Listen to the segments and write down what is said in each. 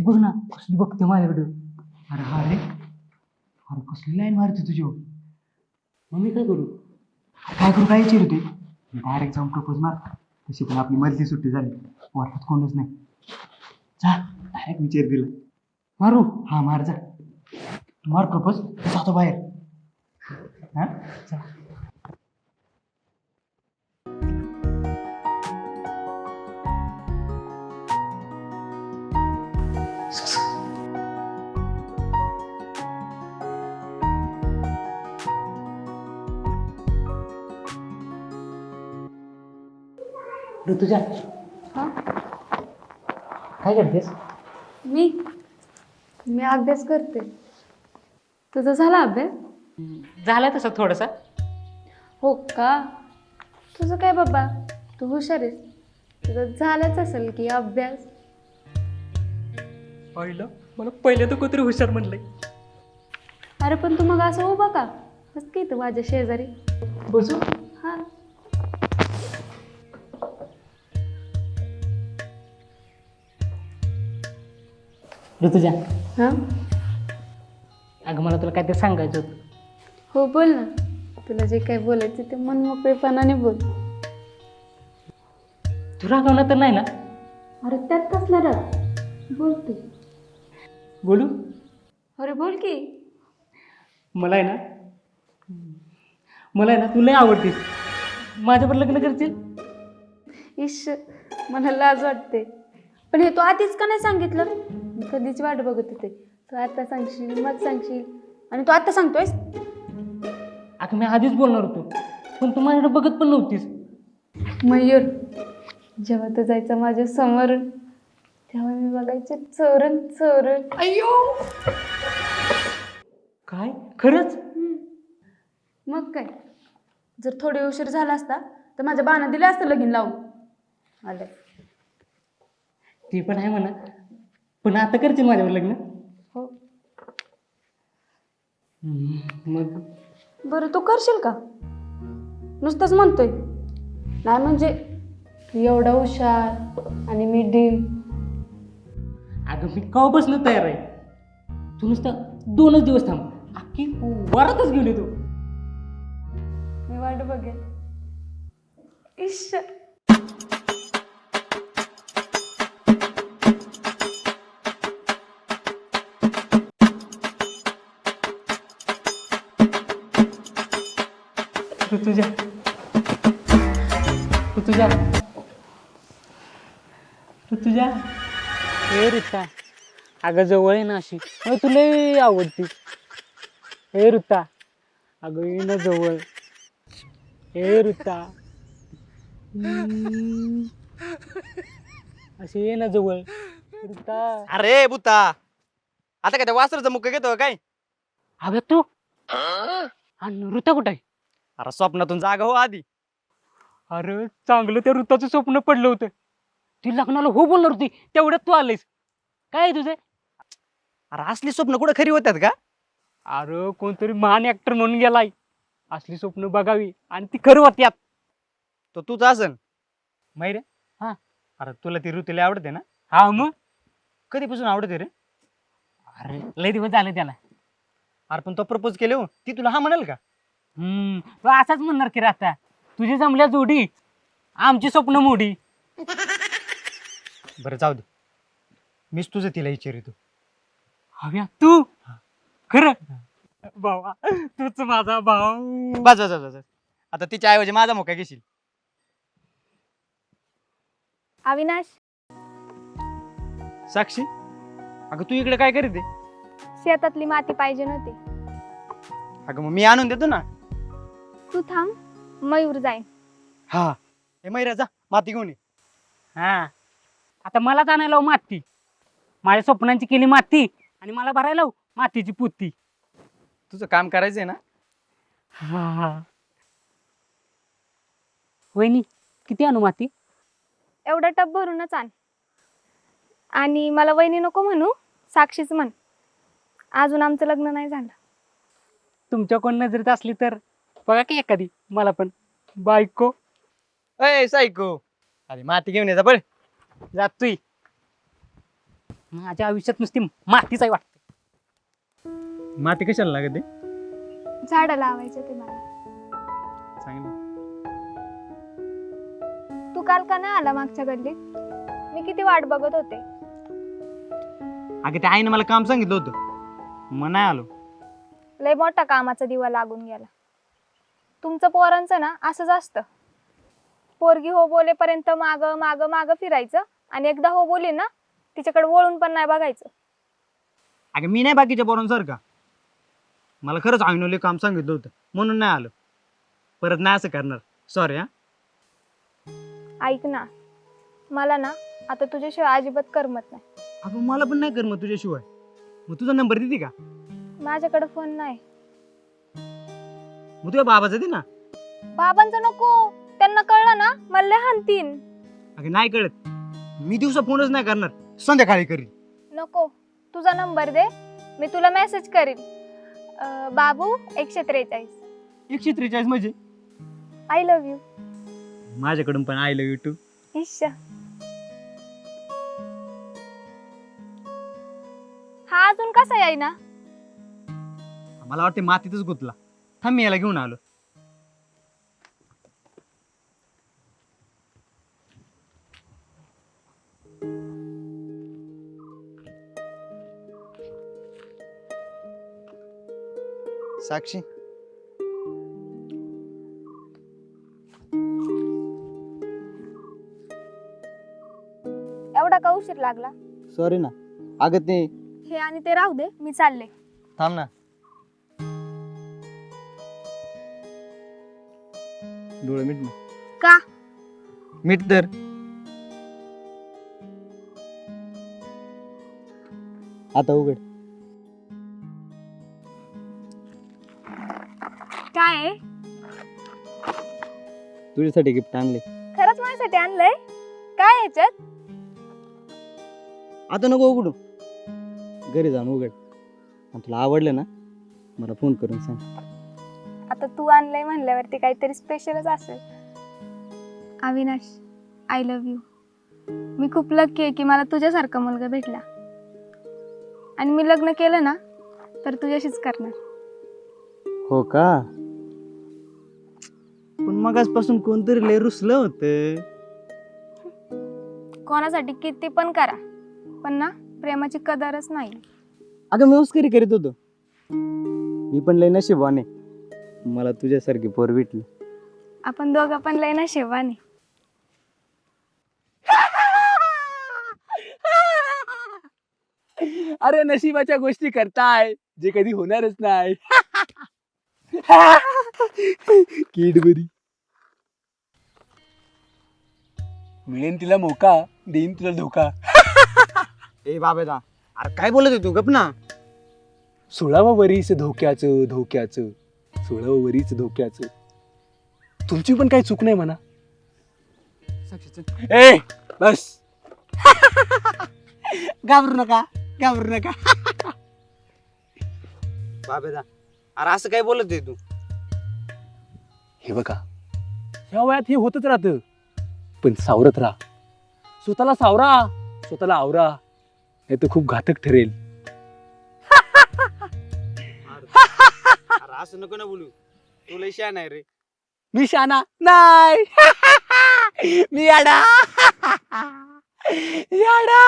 बघ ना कसली बघते माझ्याकडे. अरे हा रे, अरे कसली लाईन मारते तुझी. मग मी काय करू? काय करू काय विचारू ते डायरेक्ट जाऊन प्रपोज मार. तशी पण आपली मधली सुट्टी झाली, वर्गात कोणच नाही. जा डायरेक्ट विचार दिला. मारू? हा मार जा. तू मार प्रपोज, जातो बाहेर. हा चला. ऋतुजा हा काय करतेस? मी मी अभ्यास करते. तुझा झाला अभ्यास? झाला तसं थोडंसं. हो का? तुझं काय बाबा, तू हुशार आहेस. तुझं झालंच असेल की अभ्यास. पहिलं मला पहिलं तर कोणतरी हुशार म्हणलंय. अरे पण तू मग असं उभा का? बस की तू माझ्या शेजारी. बसू? हा ऋतुजा हा अगं मला तुला काहीतरी सांगायचं होतं. हो बोल ना. तुला जे काय बोलायचं ते मन मोकळेपणाने बोल. तू रागवणार तर नाही ना? अरे त्यात कसला राग? बोल तू. बोलू? अरे बोल की. मला आहे ना, मला आहे ना, तू लय आवडतीस. माझ्यावर लग्न करशील? इश, मला लाज वाटते. पण हे तू आधीच का नाही सांगितलं? मी कधीच वाट बघत होते. तू आता सांगशील, मग सांगशील, आणि तू आता सांगतोयस. अगं मी आधीच बोलणार होतो, पण तू माझ्याकडे बघत पण नव्हतीस. मयूर, जेव्हा तू जायचा माझ्या समोरून तेव्हा मी बघायचे चोरून चोरून. अय्यो, काय खरंच? मग काय, जर थोडी उशीर झाला असता तर माझ्या बाणा दिले असतं लगीन लावून. आलं. ते पण आहे म्हणा, पण आता करशील माझ्यावर लग्न? हो. मग बरं तू करशील का? नुसतंच म्हणतोय नाही म्हणजे तू एवढा हुशार आणि मी डीम. अगं मी केव्हापासून तयार आहे. तू नुसतं 2च दिवस थांब, अख्खी वरातच घेऊन येतो. मी वाट बघेन. इश. ऋतुजा ऋतुजा ऋतुजा हे ऋता, अगं जवळ आहे ना अशी, मला तुला आवडती. हे ऋता, अगं ये ना जवळ. हे ऋता, अशी ये ना जवळ ऋता. अरे बुता, आता काय त्या वासराचा मुख घेतो काय? अगं तू आणि ऋता कुठं आहे? अरे स्वप्नातून जागा हो आधी. अरे चांगलं त्या ऋताचं स्वप्न पडलं होतं. ती लग्नाला हो बोलणार होती, तेवढ्यात तू आलीस. काय आहे तुझे? अरे असली स्वप्न कुठं खरी होतात का? अरे कोणतरी महान ऍक्टर म्हणून गेलाय, असली स्वप्न बघावी आणि ती खरं होत्यात. तो तूच असन. माहिती? हा अरे तुला ती ऋतूला आवडते ना? हा मग. कधीपासून आवडते रे? अरे लय दिवस झाले त्याला. अरे पण तो प्रपोज केले हो, ती तुला हा म्हणाल का? तो असाच म्हणणार की रे आता, तुझी जमल्या जोडी आमची स्वप्न मोडी. बरं जाऊ दे, मीच तुझं तिला विचारितो. हव्या तू खरं भावा, तूच माझा भाऊ. बस बस बस बस. आता तिच्या ऐवजी माझा मोका घेशील. अविनाश, साक्षी, अगं तू इकडे काय करीत आहे? शेतातली माती पाहिजे नव्हती. अगं मग मी आणून देतो ना. तू थांब, मयूर जाईन. हा हे मैरा जा माती घेऊन ये. हा आता मलाच आणायला लावू माती. माझ्या स्वप्नांची केली माती आणि मला भरायला लावू मातीची पुती. तुझं काम करायचंय ना? हा वहिनी, किती आणू माती? एवढा टप भरूनच आण. आणि मला वहिनी नको म्हणू, साक्षीच म्हण. अजून आमचं लग्न नाही झालं. तुमच्या कोण नजरेत असली तर बघा की एखादी मला पण बायको. अय सायको, अरे माती घेऊन ये जा बळ. जातोय. माझ्या आयुष्यात नुसती मातीच आहे वाटते. माती कशाला लागत आहे? झाडं लावायचं ते मला. चांगलं. तू काल का नाही आला मागच्या गल्लीत? मी किती वाट बघत होते. अगं त्या आईने मला काम सांगितलं होतं, मग नाही आलो. लय मोठा कामाचा दिवा लागून गेला. तुमचं पोरांचं ना असंच असतं. पोरगी हो बोलेपर्यंत माग माग माग फिरायचं आणि एकदा हो बोली ना तिच्याकडे वळून पण नाही बघायचं. अगं मी नाही बाकीच्या पोरांसारखा. मला खरंच आईनोले काम सांगितलं होतं म्हणून नाही आलो. परत नाही असं करणार. सॉरी. हा ऐक ना, मला ना आता तुझ्याशिवाय अजिबात करमत नाही. अगं मला पण नाही कर मग तुझ्याशिवाय. मग तुझा नंबर देते का? माझ्याकडे फोन नाही. मग तुझ्या बाबाचा दे ना. बाबांचं नको, त्यांना कळलं ना मला लय हाणतीन. अगं नाही कळत. मी दिवसा फोनच नाही करणार, संध्याकाळी करीन. नको, तुझा नंबर दे, मी तुला मेसेज करीन. बाबू 143. 143 म्हणजे आय लव्ह यू. माझ्याकडून पण आय लव्ह यू टू. इश्शा. हा अजून कसा याय ना? मला वाटते मातीतच गुतला. थांब मी याला घेऊन आलो. साक्षी, एवढा का उशीर लागला? सॉरी ना. अगं ते हे आणि ते राहू दे, मी चालले. थांब ना. डोळे मीट ना. का? मीट तर. आता उघड. काय आहे? तुझ्यासाठी गिफ्ट आणले. खरंच माझ्यासाठी आणलंय? काय याच्यात? आता नको उघडू, घरी जाऊन उघड. आणि तुला आवडलं ना मला फोन करून सांग. आता तू आणलंय म्हणल्यावरती काहीतरी स्पेशलच असेल. Avinash, I love you. मी खूप लकी आहे की मला तुझ्यासारखा मुलगा भेटला. आणि मी लग्न केलं ना तर तुझ्याशीच करणार. हो का? पण मगाचपासून कोणतरी लय रुसलं होतं. कोणासाठी किती पण करा, पण ना प्रेमाची कदरच नाही. अगं मी मस्करी करीत होतो. मी पण लय नशिबाने मला तुझ्यासारखी पोर भेटली. आपण दोघं पण लय नशिबाने. अरे नशिबाच्या गोष्टी करताय जे कधी होणारच नाही. किडबरी मिळेन तिला मोका, देईन तुला धोका. ए बाबा, अरे काय बोलत आहे तू? गप ना. 16वं वरीच धोक्याचं धोक्याचं, 16वं वरीच धोक्याचं. तुमची पण काही चूक नाही म्हणा. ए बस. घाबरू नका, घाबरू नका. बाबा, अरे असं काय बोलत आहे तू? हे बघा, ह्या वयात हे होतच राहतं, पण सावरत राहा. स्वतःला सावरा, स्वतःला आवरा, नाही तर खूप घातक ठरेल. अरे असं नको ना बोलू, तू लय शहाणा आहे रे. मी शाना नाही. मी याडा याडा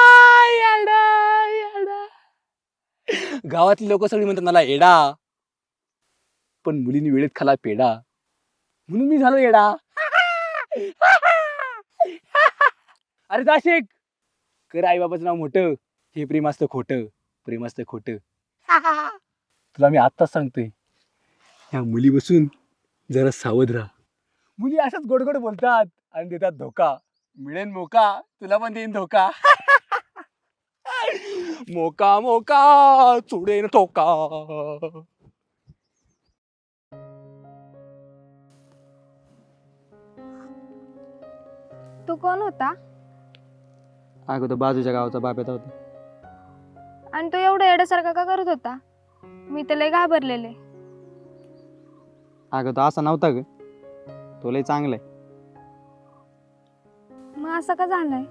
याडा याडा. गावातली लोक सगळी म्हणतात मला एडा, पण मुलींनी वेळेत खाला पेडा, म्हणून मी झालो येडा. अरे जाशेक कर, आई बाबाचं नाव मोठं. हे प्रेम असतं खोटं, प्रेम असतं खोटं. तुला मी आत्ताच सांगतोय, ह्या मुली बसून जरा सावध राहा. मुली अशाच गोड गोड बोलतात आणि देतात धोका. मिळेन मोका, तुला पण देईन धोका. मोका मोका चुडेन टोका. तू कोण होता? अगं तो बाजूच्या गावाचा बाप येत होता. आणि तू एवढं येड्यासारखा का करत होता? मी तर लय घाबरलेले. अगं तो असा नव्हता ग, तो लय चांगला आहे. मग असं का झालंय?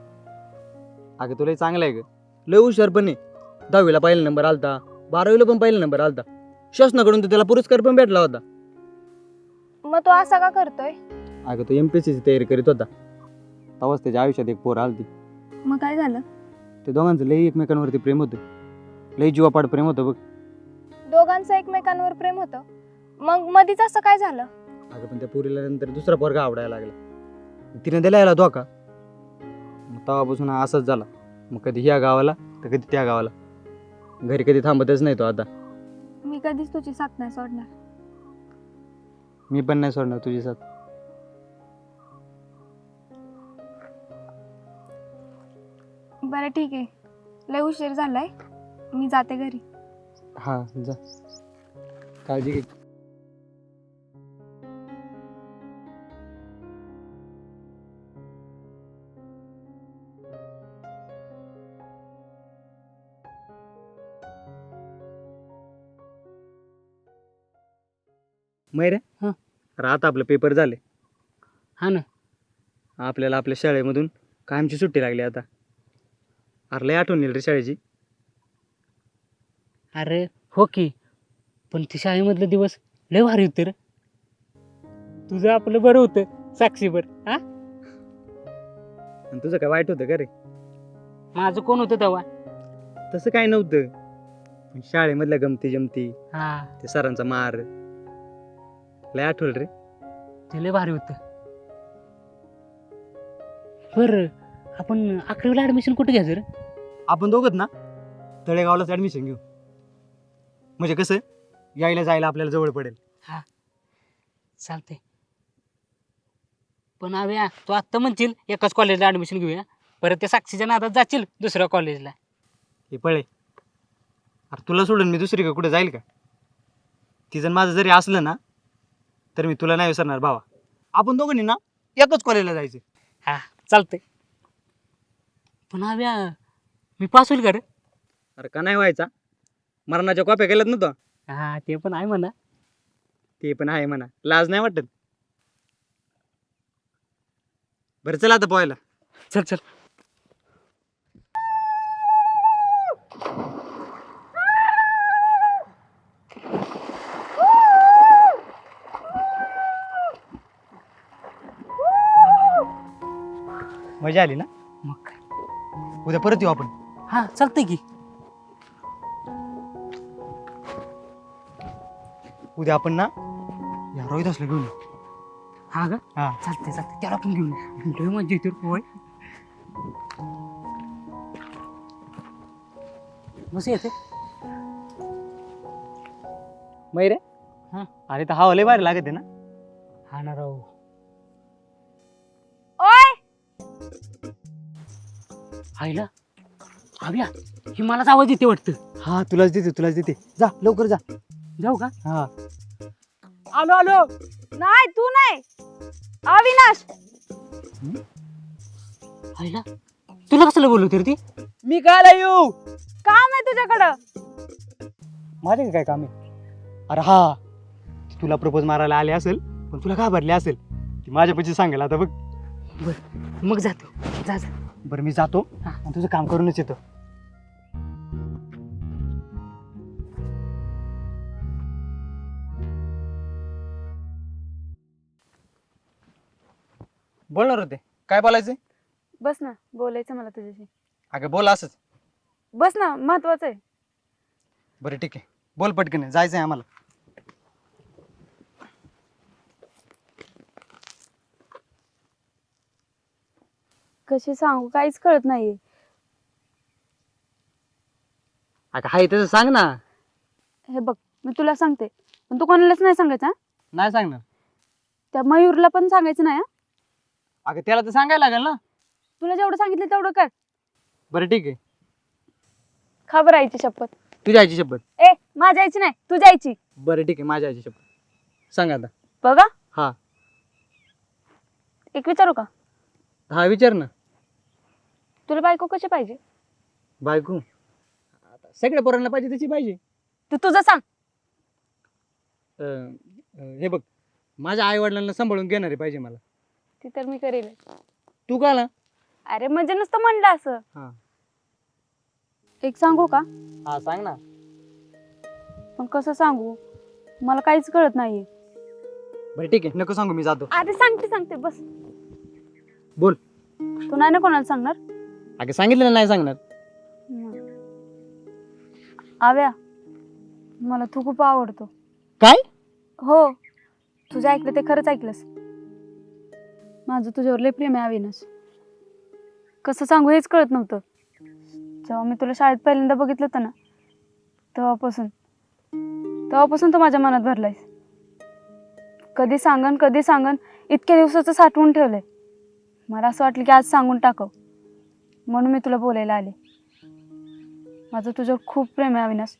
अगं तो लय चांगला आहे ग, लय हुशार पण आहे. 10वीला पहिला नंबर आलता, 12वीला पण पहिला नंबर आलता. शासनाकडून तर त्याला पुरस्कार पण भेटला होता. मग तो असा का करतोय? अगं तो MPSCची तयारी करीत होता. तेव्हाच त्याच्या आयुष्यात एक पोर आलती. मग काय झालं? ते दोघांचं लई एकमेकांवरती प्रेम होतं. लई जीवापाड प्रेम होतं बघ. दोघांचं एकमेकांवर प्रेम होतं, मग मधीच असं काय झालं? अगं पण त्या पोरीला नंतर दुसरा पोरगा आवडायला लागला. तिने दिला याला धोका. मग तेव्हापासून हा असाच झाला. मग कधी ह्या गावाला तर कधी त्या गावाला. घरी कधी थांबतच नाही तो आता. मी कधीच तुझी साथ नाही सोडणार. मी पण नाही सोडणार तुझी साथ. बरं ठीक आहे, लय उशीर झालाय, मी जाते घरी. हा जा, काळजी घे. मैरे हं. अरे आता आपलं पेपर झाले. हा ना. आपल्याला आपल्या शाळेमधून कायमची सुट्टी लागली आता. अरे लय आठवण येईल रे शाळेची. अरे हो की, पण ते शाळेमधले दिवस लय भारी होते रे. तुझं आपलं बरं होतं साक्षीवर. हा, आणि तुझं काय वाईट होतं का रे? माझं कोण होतं तेव्हा? तसं काय नव्हतं, पण शाळेमधल्या गमती जमती, हा, ते सरांचा मार लय आठवल रे. ते लय भारी होतं. बरं, आपण 11वीला ऍडमिशन कुठे घ्यायचं रे? आपण दोघंच ना तळेगावलाच ॲडमिशन घेऊ. म्हणजे कसं यायला जायला आपल्याला जवळ पडेल. चालते. पण आव्या, तू आत्ता म्हणशील एकाच कॉलेजला ऍडमिशन घेऊया, परत त्या साक्षीच्या नादात जाशील दुसऱ्या कॉलेजला. हे पळे, अरे तुला सोडून मी दुसरीकडे कुठे जाईल का? तिचं माझं जरी असलं ना तर मी तुला नाही विसरणार भावा. आपण दोघांनी ना एकच कॉलेजला जायचं. हा चालते. पण आव्या, मी पास होईल का रे? अरे का नाही व्हायचा? मरणाच्या कॉप्या केल्यात ना तो. हा ते पण आहे म्हणा. ते पण आहे म्हणा, लाज नाही वाटत. बरं चला आता पोहायला. चल चल. मजा आली ना? मग काय. उद्या परत येऊ आपण. हा चालतंय की. उद्या आपण ना या रोहित असलं घेऊन येऊ. हा का? हा चालते चालते, त्याला पण घेऊन ये. लय मजा येते रे पोहाय. मस्त येते. मै रे. हा. अरे तर हवा लय भारी लागत आहे ना. हा ना राव. ओय, आईला आव्या, ही मलाच आवाज येते वाटतं. हा तुलाच देते. जा लवकर जा. जाऊ का? हा आलो आलो. नाही तू नाही, अविनाश. आईला, तुला कसलं बोलवते रे ती? मी कायला येऊ? काम आहे तुझ्याकडं. माझे काय काम आहे? अरे हा, ती तुला प्रपोज मारायला आले असेल, पण तुला घाबरले असेल. ती माझ्यापाशी सांगेल आता बघ. बरं मग जातो. जा जा. बरं मी जातो हा. आणि तुझं काम करूनच येतो. बोलणार होते, काय बोलायचंय? बस ना, बोलायचं मला तुझ्याशी. अगं बोल असंच. बस ना, महत्वाचं आहे. बरं ठीक आहे, बोल पटकन, जायचंय आम्हाला. कशी सांगू, काहीच कळत नाहीये. अगं हाय तसं सांग ना. हे बघ, मी तुला सांगते, पण तू कोणालाच नाही सांगायचं. हा? नाही सांगणार. त्या मयूरला पण सांगायचं नाही. हा? अगं त्याला तर सांगायला लागेल ना. तुला जेवढं सांगितलं तेवढं कर. बरं ठीक आहे, खबर आईची शपथ. तुझ्या आईची शपथ. ए, माझ्या आईची नाही, तुझ्या आईची. बरं ठीक आहे, माझ्या आईची शपथ. सांग आता. बघा, हा एक विचारू का? हा विचार ना. तुला बायको कशी पाहिजे? बायको आता सगळ्या पोरांना पाहिजे तशी पाहिजे. ते तुझं सांग. हे बघ, माझ्या आई वडिलांना सांभाळून घेणारी पाहिजे मला. ती तर मी करेल. तू का ना? अरे म्हणजे नुसतं म्हणलं असं. हा एक सांगू का? हा सांग ना. पण कसं सांगू, मला काहीच कळत नाहीये. बरं ठीक आहे, नको सांगू, मी जातो. अरे सांगते बस. बोल. तू नाही ना कोणाला सांगणार? अगं सांगितलं नाही सांगणार. आव्या, मला तू खूप आवडतो. काय? हो, तुझं ऐकलं ते खरंच ऐकलंस. माझं तुझ्यावर लय प्रेम आहे अविनाश. कसं सांगू हेच कळत नव्हतं. जेव्हा मी तुला शाळेत पहिल्यांदा बघितलं होतं ना, तेव्हापासून तू माझ्या मनात भरलायस. कधी सांगन इतक्या दिवसाचं साठवून ठेवलंय. मला असं वाटलं की आज सांगून टाकावं, म्हणून मी तुला बोलायला आले. माझं तुझ्यावर खूप प्रेम आहे अविनाश.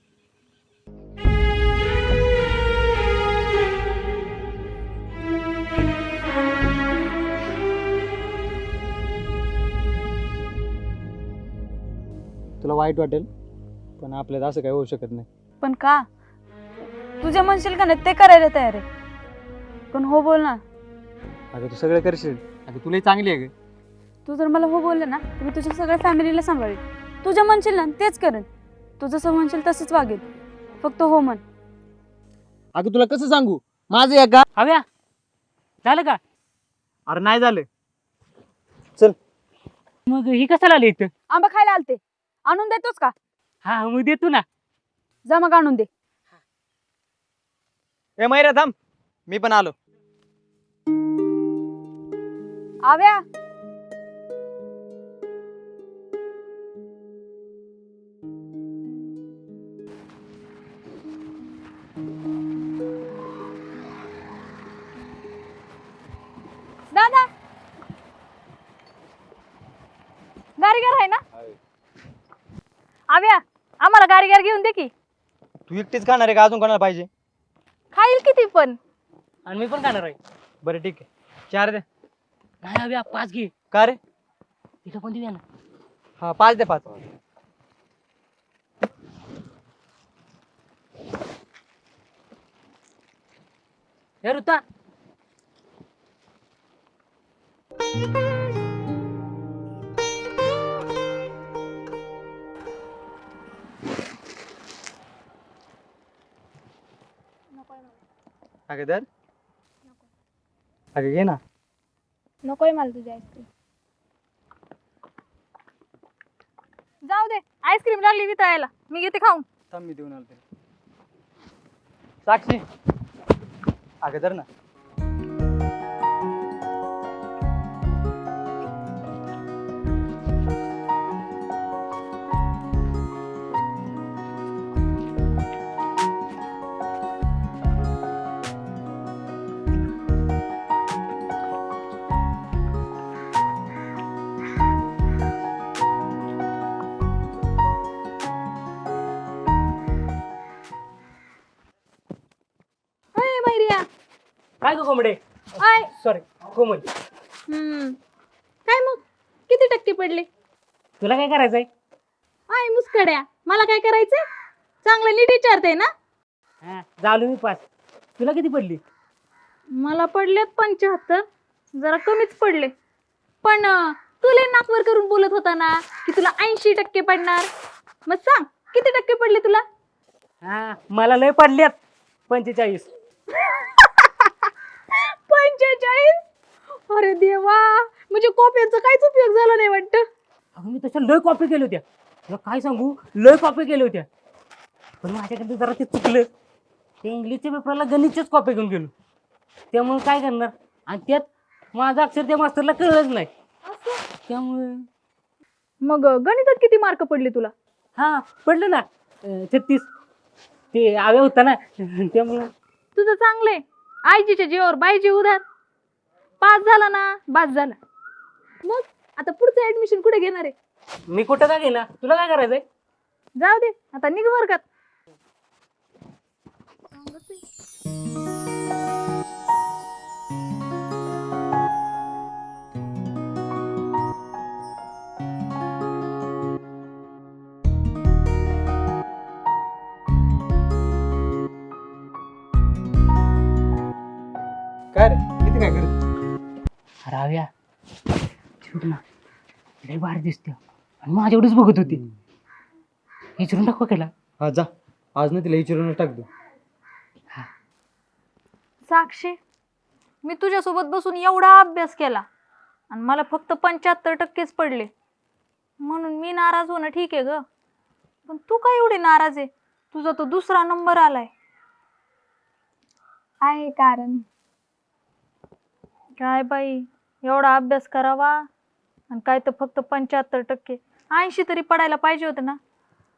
तुला वाईट वाटेल, पण आपल्यात असं काही होऊ शकत नाही. पण का? तुझ्या म्हणशील का नाही ते करायला तयार आहे. पण हो बोल ना. अगं तू सगळं करशील. अगं तुलाही चांगली आहे ग. तू जर मला हो बोलले ना तर मी तुझ्या सगळ्या फॅमिलीला सांभाळेल. तुझ्या म्हणशील ना तेच करेन. तू जसं म्हणशील तसंच वागेल. फक्त हो म्हण. अगं तुला कसं सांगू, माझं आहे का? हव्या झालं का? अरे नाही झालं. मग ही कशाला आली इथं? आंबा खायला आलते. आणून देतोस का? हा मग देतो ना. जा मग आणून दे. ए मैरा थांब, मी पण आलो. आव्या, दादा गारीगार आहे ना? आव्या, आम्हाला गारीगार घेऊन दे की. तू एकटीच खाणार आहे का, अजून कोणाला पाहिजे? खाईल किती पण. आणि मी पण खाणार आहे. बरं ठीक आहे, 4 दे. नाही हव्या 5 घे. का रे? इथं पण देऊया ना. हा 5 दे, 5. हे ऋता, अगं दर, अगं घे ना. नकोय मला तुझी आईस्क्रीम. जाऊ दे, आईस्क्रीम लागली वितळायला. मी घेते खाऊन. थांब मी देऊन आलो तरी. साक्षी, अगं दर ना. अय मैरिया. काय गो कोंबडे? आय. सॉरी कोमल. काय मग किती टक्के पडले? तुला काय करायचंय? आय मुस्कड्या, मला काय करायचंय? चांगलं नीट विचारते ना. हा झालो मी 5. तुला किती पडली? मला पडलेत 75. जरा कमीच पडले. पण तुला नाकवर करून बोलत होता ना की तुला 80% पडणार. मग सांग किती टक्के पडले तुला? हा मला लय पडल्यात 45. 45? अरे देवा, म्हणजे कॉप्यांचा काहीच उपयोग झाला नाही वाटतं. अगं मी तशा लय कॉपी केल्या होत्या. तुला काय सांगू, लय कॉपी केल्या होत्या. पण माझ्याकडे जरा ते चुकलं. ते इंग्लिशच्या पेपरला गणितच्याच कॉपी घेऊन गेलो. त्यामुळे काय करणार, आणि त्यात माझं अक्षर त्या मास्तरला कळलंच नाही. त्यामुळे मग गणितात किती मार्क पडले तुला? हा पडलं ना 36. ते आव्या होता ना त्यामुळे. तुझं चांगलंय. आईजीच्या जीवावर बाईजी उधार. पास झाला ना, बास झाला. मग आता पुढचं ऍडमिशन कुठे घेणार आहे? मी कुठं काय घेणार, तुला काय करायचंय? जाऊ दे, आता निघ वर्गात. काय रे, किती काय करत? अरे आव्या ना लय भारी दिसते आणि माझ्यावरच बघत होती. विचारून टाकू केला. हा जा, आज ना तिला विचारूनच टाकतो. साक्षी, मी तुझ्यासोबत बसून एवढा अभ्यास केला आणि मला फक्त 75% पडले, म्हणून मी नाराज होणं ठीक आहे ग. पण तू काय एवढी नाराज आहे? तुझा तो दुसरा नंबर आलाय. आहे कारण. काय बाई, एवढा अभ्यास करावा आणि काय तर फक्त 75%. 80 तरी पडायला पाहिजे होतं ना.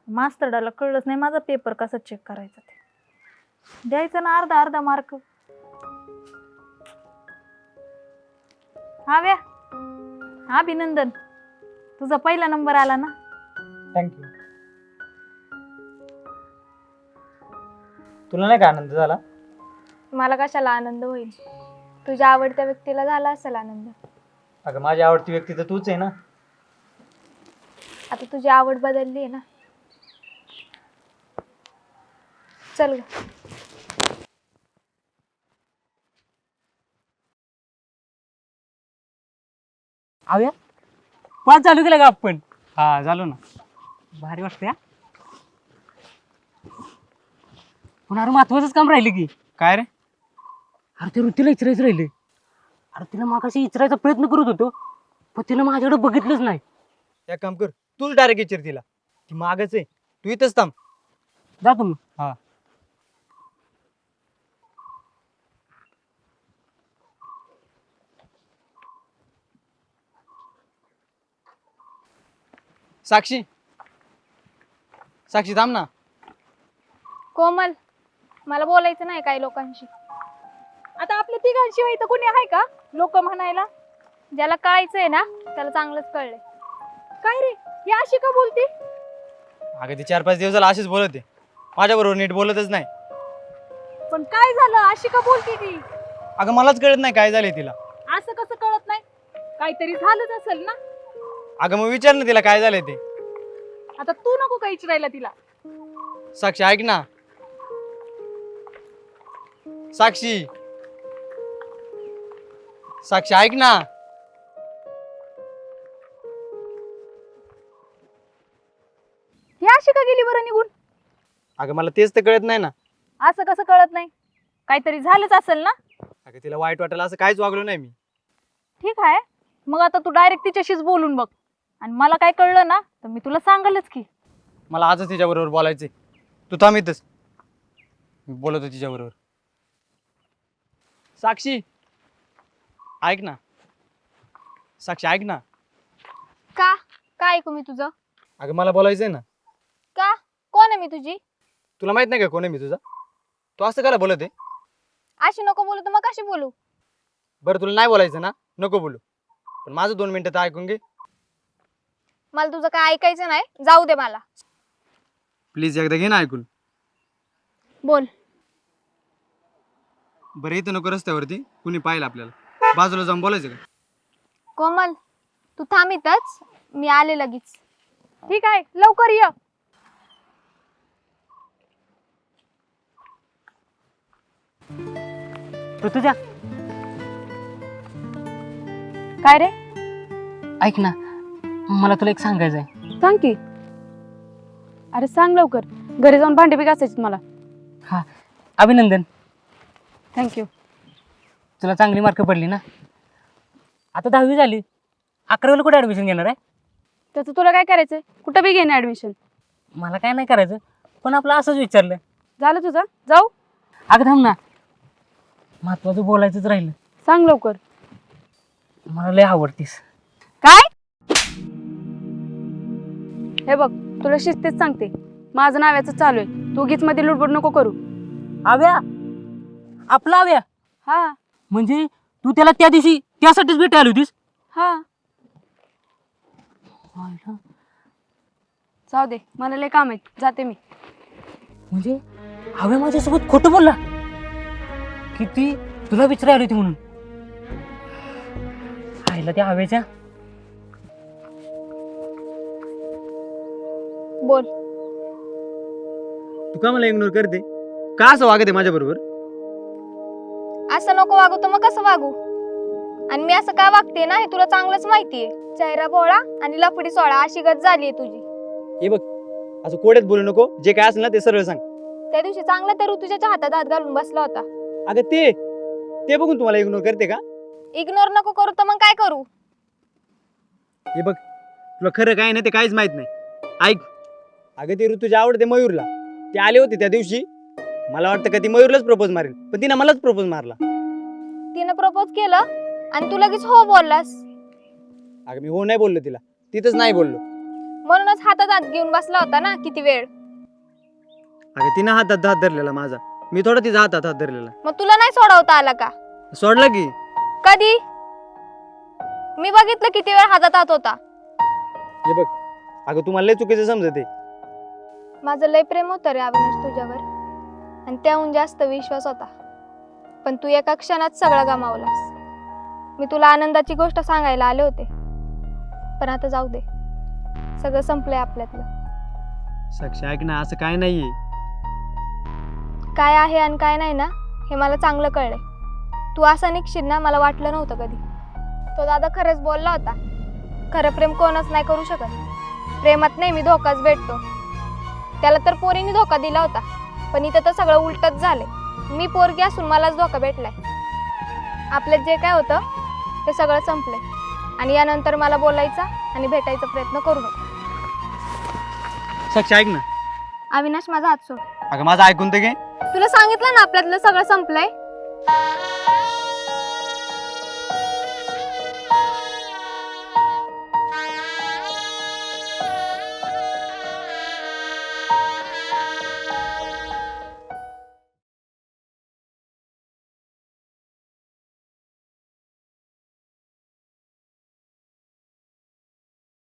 मास्तरडाला कळलंच नाही माझा पेपर कसा चेक करायचा ते. द्यायचं ना अर्धा अर्धा मार्क. हाव्या, अभिनंदन, तुझा पहिला नंबर आला ना. थँक्यू. तुला नाही का आनंद झाला? मला कशाला आनंद होईल? तुझ्या आवडत्या व्यक्तीला झाला असेल आनंद. अगं माझी आवडती व्यक्ती तर तूच आहे ना. आता तुझी आवड बदलली आहे ना. चल ग. आव्या पाच चालू केलं का आपण? हा झालो ना. भारी वाटतंय. पण अरे महत्वाचंच काम राहिलं की. काय रे? अरे ते ऋतीला इचरायचं राहिलं. अरे तिला मागाशी इचरायचा प्रयत्न करत होतो, पण तिनं माझ्याकडे बघितलंच नाही. एक काम कर, तूच डायरेक्ट विचार तिला. ती मागच आहे, तू इथंच थांब. जातो मग. हा. साक्षी, साक्षी थांब ना. कोमल, मला बोलायचं नाही काही लोकांशी. आता आपल्या तिघांशिवाय इथं कोणी आहे का लोक म्हणायला? ज्याला कळायचंय ना त्याला चांगलंच कळलंय. काय रे, ही अशी का बोलती? अगं ती 4-5 दिवस झाला अशीच बोलते, माझ्याबरोबर नीट बोलतच नाही. पण काय झालं, अशी का बोलती ती? अगं मलाच कळत नाही काय झालंय तिला. असं कसं कळत नाही? काहीतरी झालंच असेल ना. अगं मग विचार ना तिला काय झालंय ते. आता तू नको काही विचारायला तिला. साक्षी ऐक ना. साक्षी, साक्षी ऐक ना. ही अशी का गेली बरं निघून? अगं मला तेच तर कळत नाही ना. असं कसं कळत नाही? काहीतरी झालंच असेल ना. अगं तिला वाईट वाटायला असं काहीच वागलो नाही मी. ठीक आहे, मग आता तू डायरेक्ट तिच्याशीच बोलून बघ, आणि मला काय कळलं ना तर मी तुला सांगलच की. मला आजच तिच्याबरोबर बोलायचंय. तू थांब इथंच, मी बोलतो तिच्याबरोबर. साक्षी ऐक ना. साक्षी ऐक ना. का? काय ऐकू मी तुझं? अगं मला बोलायचंय ना. का? कोण आहे मी तुझी? तुला माहित नाही का कोण आहे मी तुझा? तू असं काला बोलत आहे? अशी नको बोलू तर मग कशी बोलू? बरं तुला नाही बोलायचं ना, नको बोलू, पण माझं 2 मिनिटं तर ऐकून घे. मला तुझं काय ऐकायचं नाही, जाऊ दे मला. प्लीज एकदा घे ना ऐकून. बोल. बरं इथं नको, रस्त्यावरती कुणी पाहिलं आपल्याला, बाजूला जाऊन बोलायचं का? कोमल, तू थांब इथंच, मी आले लगेच. ठीक आहे, लवकर ये. ऋतुजा काय रे? ऐक ना, मला तुला एक सांगायचं आहे. सांग की. अरे सांग लवकर, घरी जाऊन भांडे बी घासायची मला. हा, अभिनंदन. थँक्यू. तुला चांगली मार्क पडली ना. आता 10वी झाली, 11वीला कुठे ॲडमिशन घेणार आहे? त्याचं तुला काय करायचंय? कुठं बी घेणं ॲडमिशन. मला काय नाही करायचं, पण आपलं असंच विचारलं. झालं तुझं? जाऊ. अगं थांब ना, महत्वाचं बोलायचंच राहिलं. सांग लवकर. मला लय आवडतीस. काय? हे बघ, तुला शिस्तीच सांगते, माझं नावाचं चालू आहे, तू उगीच मध्ये लुडबुड नको करू. आव्या, आपला आव्या हा म्हणजे तू त्याला त्या दिवशी त्यासाठीच भेटायला होतीस? हा. जाऊ दे, मला लय काम आहे, जाते मी. म्हणजे आव्या माझ्यासोबत खोटं बोलला की ती तुला विचारायला होती म्हणून? आईला त्या आव्याच्या. बोल. तू का मला इग्नोर करते? का असं वागते माझ्या बरोबर? असं नको वागू तर मग कसं वागू? आणि मी असं का वागते ना हे तुला चांगलंच माहितीये. चेहरा भोळा आणि लफडी सोळा अशी गत झालीये तुझी. हे बघ, असं कोड्यात बोलू नको, जे काय असेल ना ते सरळ सांग. त्या दिवशी चांगला त्या ऋतुजाच्या हातात हात घालून बसला होता. अगं ते बघून तुम्हाला इग्नोर करते का? इग्नोर नको करू तर मग काय करू? हे बघ, तुला खरं काय ना ते काहीच माहित नाही. ऐक, अगं ते ऋतूच्या आवडते मयूरला, ते आले होते त्या दिवशी. मला वाटतं का ती मयूरलाच प्रपोज मारेल, पण तिने मलाच प्रपोज मारला. तिनं प्रपोज केलं आणि तू लगेच हो बोललास. अगं मी हो नाही बोललो तिला, तिथंच नाही बोललो. म्हणूनच हातात हात घेऊन बसला होता ना किती वेळ. अगं तिनं हातात हात धरलेला माझा, मी थोडा तिचा हातात हात धरलेला. मग तुला नाही सोडवता आला का? सोडला की. कधी? मी बघितलं किती वेळ हातात हात होता. हे बघ, अगं तुम्हाला लय चुकीचं समजते. माझं लय प्रेम होतं रे अविनाश तुझ्यावर, आणि त्याहून जास्त विश्वास होता. पण तू एका क्षणात सगळं गमावलास. मी तुला आनंदाची गोष्ट सांगायला आले होते, पण आता जाऊ दे, सगळं संपलंय आपल्यातलं. साक्षी ऐक ना, असं काय नाहीये. काय आहे आणि काय नाही ना हे मला चांगलं कळलंय. तू असं निघशील ना मला वाटलं नव्हतं कधी. तो दादा खरंच बोलला होता, खरं प्रेम कोणच नाही करू शकत. प्रेमात नेहमी धोकाच भेटतो. त्याला तर पोरीने धोका दिला होता, पण इथं तर सगळं उलटच झालंय. मी पोरगी असून मलाच धोका भेटलाय. आपल्यात जे काय होतं ते सगळं संपलंय, आणि यानंतर मला बोलायचा आणि भेटायचा प्रयत्न करू नको. साक्षी ऐक ना. अविनाश माझा हात सोड. अगं माझं ऐकून तर घे. तुला सांगितलं ना आपल्यातलं सगळं संपलंय.